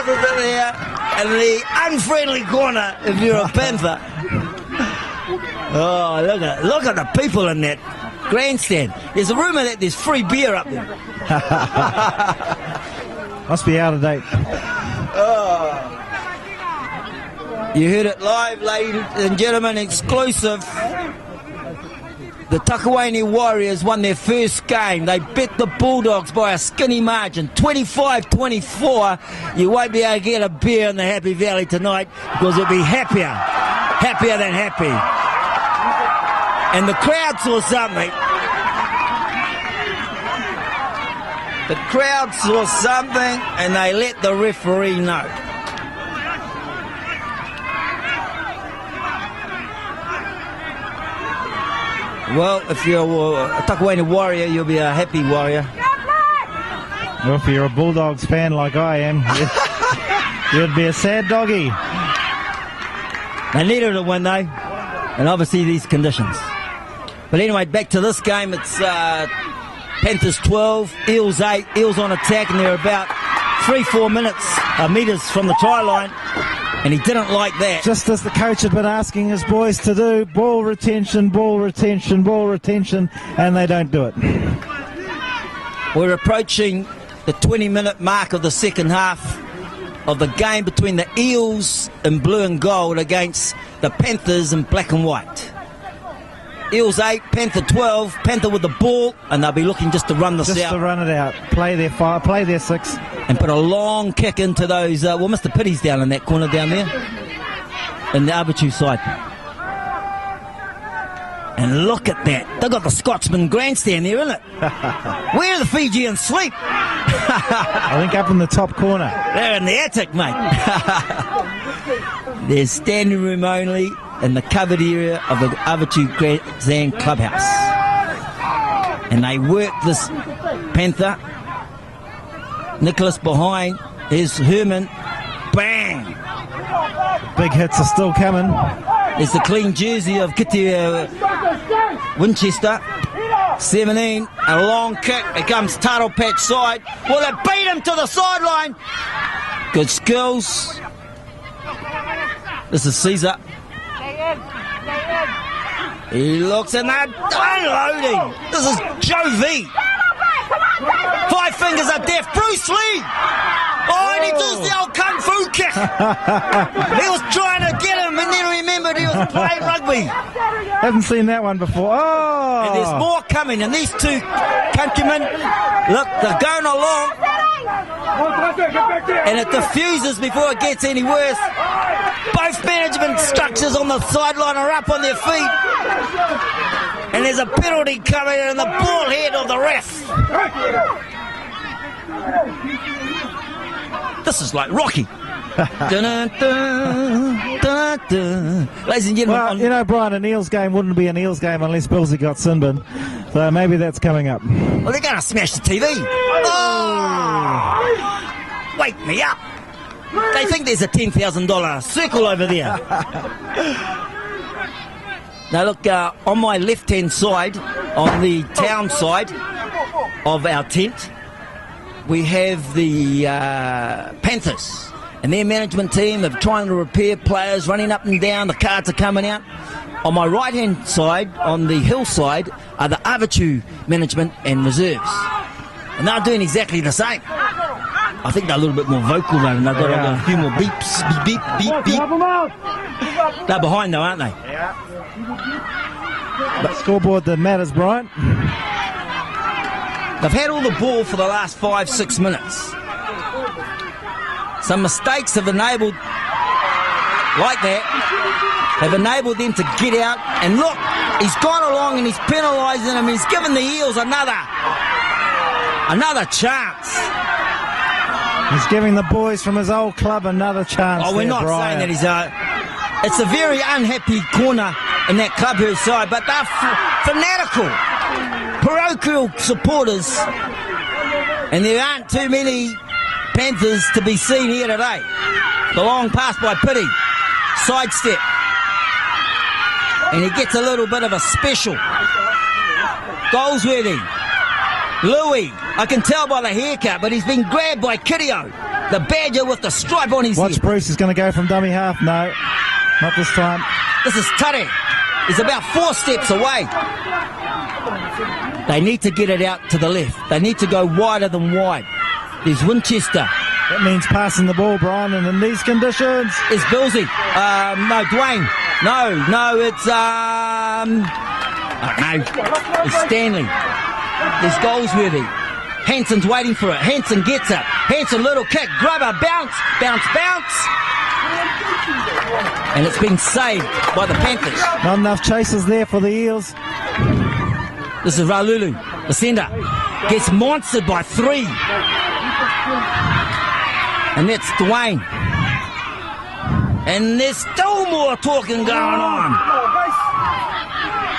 Brothers are there in the unfriendly corner if you're a Panther. Oh, look at the people in that grandstand. There's a rumour that there's free beer up there. Must be out of date. Oh. You heard it live, ladies and gentlemen, exclusive. The Takawane Warriors won their first game. They beat the Bulldogs by a skinny margin, 25-24. You won't be able to get a beer in the Happy Valley tonight because it'll be happier than happy. And the crowd saw something. The crowd saw something and they let the referee know. Well, if you're a Takawane Warrior, you'll be a happy warrior. Well, if you're a Bulldogs fan like I am, you'd be a sad doggy. They needed a win, though, and obviously these conditions. But anyway, back to this game. It's Panthers 12, Eels 8. Eels on attack, and they're about 3-4 metres from the try line. And he didn't like that. Just as the coach had been asking his boys to do, ball retention, ball retention, ball retention, and they don't do it. We're approaching the 20-minute mark of the second half of the game between the Eels in blue and gold against the Panthers in black and white. Eels 8, Panther 12, Panther with the ball, and they'll be looking just to run this out. Just to run it out, play their 5, play their 6. And put a long kick into those, Mr. Pitty's down in that corner down there, in the Abitu side. And look at that, they've got the Scotsman grandstand there, isn't it? Where are the Fijians sleep? I think up in the top corner. They're in the attic, mate. There's standing room only in the covered area of the Abitu Grandstand Clubhouse. And they work this Panther. Nicholas behind. There's Herman. Bang! Big hits are still coming. There's the clean jersey of Kitty Winchester. 17. A long kick. It comes Taro Patch side. Well, they beat him to the sideline. Good skills. This is Caesar. He looks and they're unloading. This is Joe V. 5 fingers of death. Bruce Lee. Oh, and he does the old kung fu kick. He was trying to get him and then remembered he was playing rugby. Haven't seen that one before. Oh! And there's more coming. And these two countrymen, look, they're going along. And it diffuses before it gets any worse. Both management structures on the sideline are up on their feet. And there's a penalty coming in the ball head of the ref. This is like Rocky. Dun, dun, dun, dun. Ladies and gentlemen. Well, you know, Brian, an Eels game wouldn't be an Eels game unless Billsy got sin bin. So maybe that's coming up. Well, they're going to smash the TV. Oh! Wake me up. They think there's a $10,000 circle over there. Now look, on my left-hand side, on the town side of our tent, we have the Panthers. And their management team are trying to repair players, running up and down, the cards are coming out. On my right-hand side, on the hillside, are the Avitu management and reserves. And they're doing exactly the same. I think they're a little bit more vocal though, and they've got a few more beeps, beep, beep, beep. They're behind though, aren't they? Yeah. But scoreboard that matters, Brian. They've had all the ball for the last 5-6 minutes. Some mistakes have enabled, like that, have enabled them to get out. And look, he's gone along and he's penalising them. He's given the Eels another chance. He's giving the boys from his old club another chance. Oh, we're not Brian. saying that he's it's a very unhappy corner in that clubhouse side, but they're fanatical, parochial supporters, and there aren't too many Panthers to be seen here today. The long pass by Pitty, sidestep, and he gets a little bit of a special. Goldsworthy, Louis, I can tell by the haircut, but he's been grabbed by Kidio. The Badger with the stripe on his Watch head. Bruce is going to go from dummy half. No, not this time. This is Tare. He's about 4 steps away. They need to get it out to the left. They need to go wider than wide. There's Winchester. That means passing the ball, Brian, and in these conditions. It's Billsy. No, Dwayne. No, it's it's Stanley. There's Goldsworthy. Hanson's waiting for it. Hanson gets it. Hanson, little kick, grubber, bounce. And it's been saved by the Panthers. Not enough chasers there for the Eels. This is Raululu, the centre. Gets monstered by 3. And that's Dwayne. And there's still more talking going on.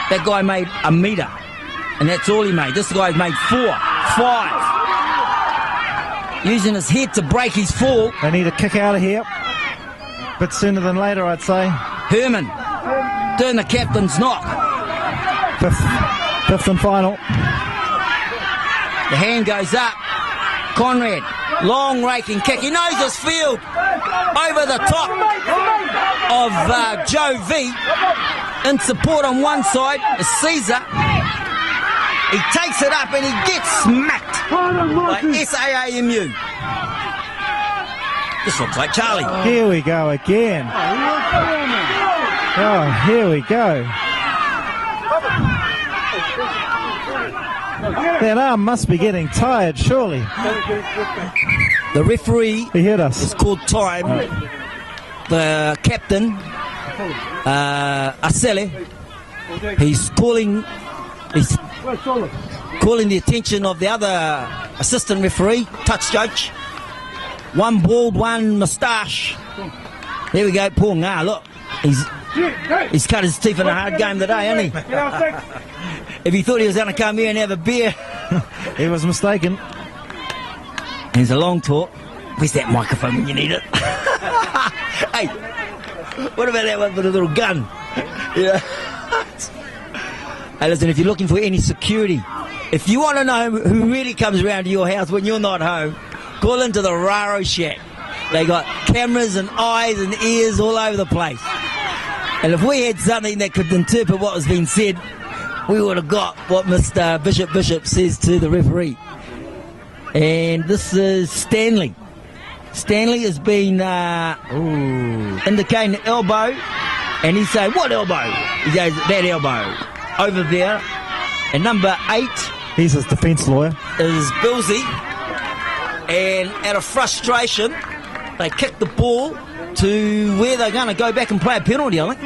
That guy made a metre. And that's all he made. This guy's made 4, 5. Using his head to break his fall. They need a kick out of here. Bit sooner than later, I'd say. Herman doing the captain's knock. Fifth and final. The hand goes up. Conrad, long raking kick. He knows his field. Over the top of Joe V. In support on one side is Caesar. He takes it up and he gets smacked by SAAMU. This looks like Charlie. Here we go again. Oh, here we go. That arm must be getting tired, surely. The referee He hit us. has called time. The captain, Asele, he's calling the attention of the other assistant referee, touch judge. One bald, one moustache. There we go, Paul Nga, look. He's cut his teeth in a hard game today, hasn't he? If he thought he was going to come here and have a beer. He was mistaken. Here's a long talk. Where's that microphone when you need it? Hey, what about that one with a little gun? Yeah. Hey, listen, if you're looking for any security, if you want to know who really comes around to your house when you're not home, call into the Raro Shack. They got cameras and eyes and ears all over the place. And if we had something that could interpret what was being said, we would have got what Mr. Bishop says to the referee. And this is Stanley. Stanley has been indicating the elbow, and he's saying, what elbow? He goes, that elbow. Over there. And number 8 He's his defence lawyer. is Billsy. And out of frustration, they kick the ball to where they're going to go back and play a penalty, I think.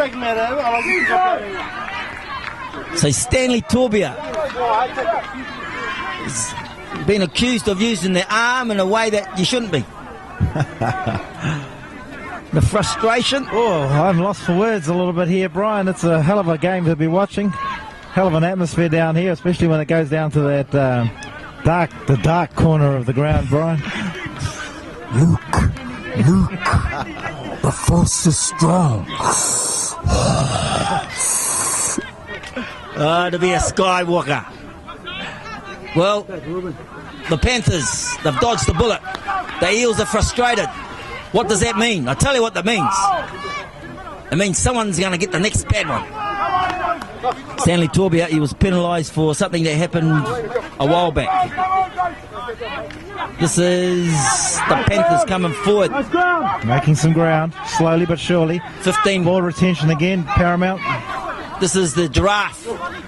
So Stanley Torbia has been accused of using their arm in a way that you shouldn't be. The frustration. Oh, I'm lost for words a little bit here, Brian. It's a hell of a game to be watching. Hell of an atmosphere down here, especially when it goes down to that dark corner of the ground, Brian. Luke, the force is strong. To be a Skywalker. Well, the Panthers, they've dodged the bullet. The Eels are frustrated. What does that mean? I'll tell you what that means. It means someone's going to get the next bad one. Stanley Torbia, he was penalised for something that happened a while back. This is the Panthers coming forward. Making some ground, slowly but surely. 15. Ball retention again, paramount. This is the Giraffe.